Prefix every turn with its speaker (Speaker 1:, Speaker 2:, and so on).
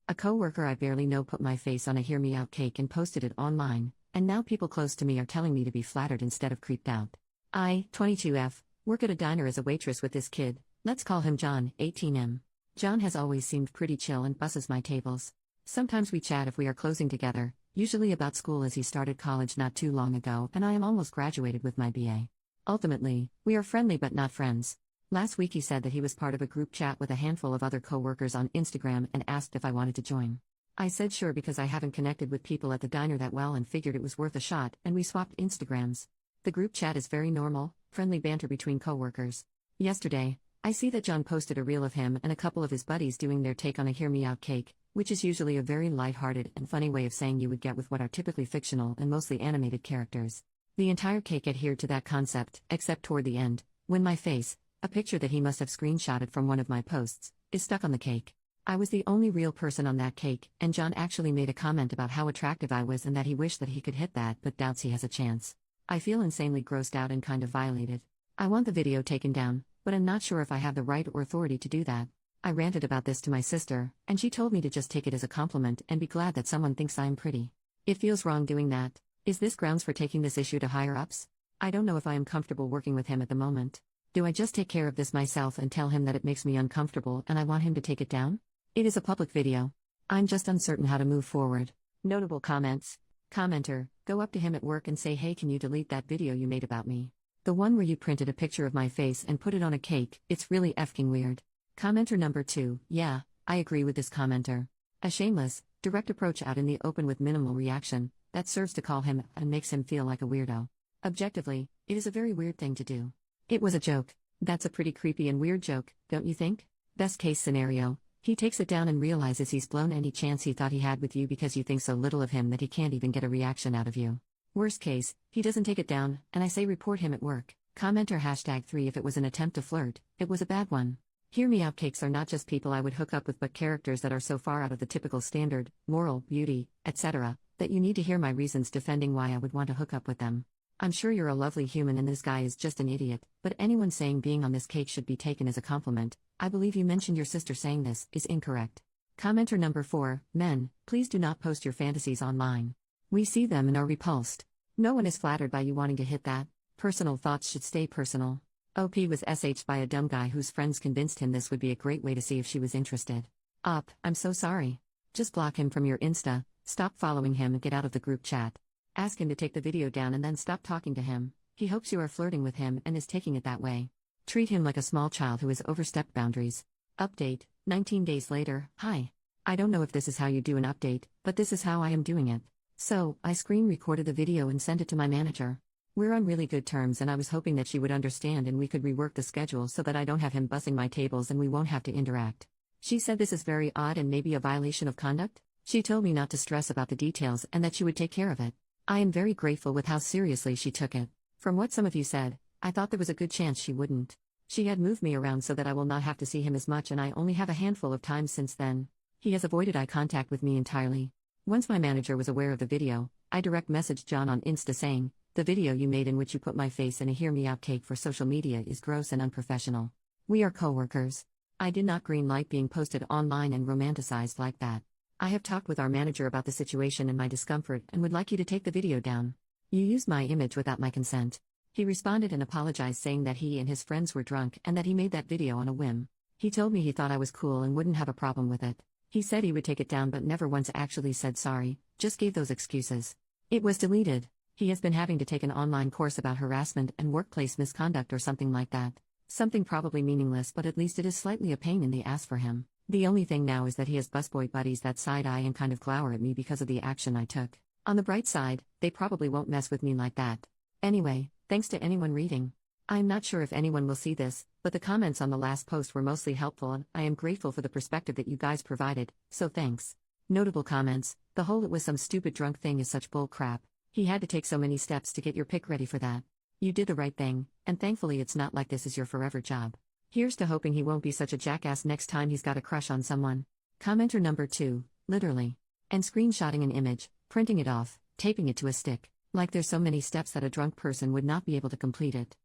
Speaker 1: A coworker I barely know put my face on a hear me out cake and posted it online, and now people close to me are telling me to be flattered instead of creeped out. I, 22F, work at a diner as a waitress with this kid. Let's call him John, 18M. John has always seemed pretty chill and busses my tables. Sometimes we chat if we are closing together, usually about school as he started college not too long ago and I am almost graduated with my BA. Ultimately, we are friendly but not friends. Last week he said that he was part of a group chat with a handful of other coworkers on Instagram and asked if I wanted to join. I said sure because I haven't connected with people at the diner that well and figured it was worth a shot, and we swapped Instagrams. The group chat is very normal, friendly banter between coworkers. Yesterday, I see that John posted a reel of him and a couple of his buddies doing their take on a hear me out cake, which is usually a very light-hearted and funny way of saying you would get with what are typically fictional and mostly animated characters. The entire cake adhered to that concept, except toward the end, when my face, a picture that he must have screenshotted from one of my posts, is stuck on the cake. I was the only real person on that cake, and John actually made a comment about how attractive I was and that he wished that he could hit that but doubts he has a chance. I feel insanely grossed out and kind of violated. I want the video taken down, but I'm not sure if I have the right or authority to do that. I ranted about this to my sister, and she told me to just take it as a compliment and be glad that someone thinks I'm pretty. It feels wrong doing that. Is this grounds for taking this issue to higher ups? I don't know if I am comfortable working with him at the moment. Do I just take care of this myself and tell him that it makes me uncomfortable and I want him to take it down? It is a public video. I'm just uncertain how to move forward. Notable comments. Commenter, go up to him at work and say, hey, can you delete that video you made about me? The one where you printed a picture of my face and put it on a cake, it's really effing weird. Commenter number 2, yeah, I agree with this commenter. A shameless, direct approach out in the open with minimal reaction, that serves to call him and makes him feel like a weirdo. Objectively, it is a very weird thing to do. It was a joke. That's a pretty creepy and weird joke, don't you think? Best case scenario, he takes it down and realizes he's blown any chance he thought he had with you because you think so little of him that he can't even get a reaction out of you. Worst case, he doesn't take it down, and I say report him at work. Commenter #3 if it was an attempt to flirt, it was a bad one. Hear me out cakes are not just people I would hook up with but characters that are so far out of the typical standard, moral, beauty, etc., that you need to hear my reasons defending why I would want to hook up with them. I'm sure you're a lovely human and this guy is just an idiot, but anyone saying being on this cake should be taken as a compliment, I believe you mentioned your sister saying this, is incorrect. Commenter number 4, men, please do not post your fantasies online. We see them and are repulsed. No one is flattered by you wanting to hit that. Personal thoughts should stay personal. OP was SH'd by a dumb guy whose friends convinced him this would be a great way to see if she was interested. I'm so sorry. Just block him from your Insta, stop following him and get out of the group chat. Ask him to take the video down and then stop talking to him. He hopes you are flirting with him and is taking it that way. Treat him like a small child who has overstepped boundaries. Update, 19 days later, hi. I don't know if this is how you do an update, but this is how I am doing it. So, I screen recorded the video and sent it to my manager. We're on really good terms and I was hoping that she would understand and we could rework the schedule so that I don't have him bussing my tables and we won't have to interact. She said this is very odd and maybe a violation of conduct. She told me not to stress about the details and that she would take care of it. I am very grateful with how seriously she took it. From what some of you said, I thought there was a good chance she wouldn't. She had moved me around so that I will not have to see him as much and I only have a handful of times since then. He has avoided eye contact with me entirely. Once my manager was aware of the video, I direct messaged John on Insta saying, the video you made in which you put my face in a hear me out cake for social media is gross and unprofessional. We are coworkers. I did not green light being posted online and romanticized like that. I have talked with our manager about the situation and my discomfort and would like you to take the video down. You used my image without my consent. He responded and apologized saying that he and his friends were drunk and that he made that video on a whim. He told me he thought I was cool and wouldn't have a problem with it. He said he would take it down but never once actually said sorry, just gave those excuses. It was deleted. He has been having to take an online course about harassment and workplace misconduct or something like that. Something probably meaningless but at least it is slightly a pain in the ass for him. The only thing now is that he has busboy buddies that side-eye and kind of glower at me because of the action I took. On the bright side, they probably won't mess with me like that. Anyway, thanks to anyone reading. I'm not sure if anyone will see this, but the comments on the last post were mostly helpful and I am grateful for the perspective that you guys provided, so thanks. Notable comments, the whole it was some stupid drunk thing is such bull crap. He had to take so many steps to get your pic ready for that. You did the right thing, and thankfully it's not like this is your forever job. Here's to hoping he won't be such a jackass next time he's got a crush on someone. Commenter number 2, literally. And screenshotting an image, printing it off, taping it to a stick. Like there's so many steps that a drunk person would not be able to complete it.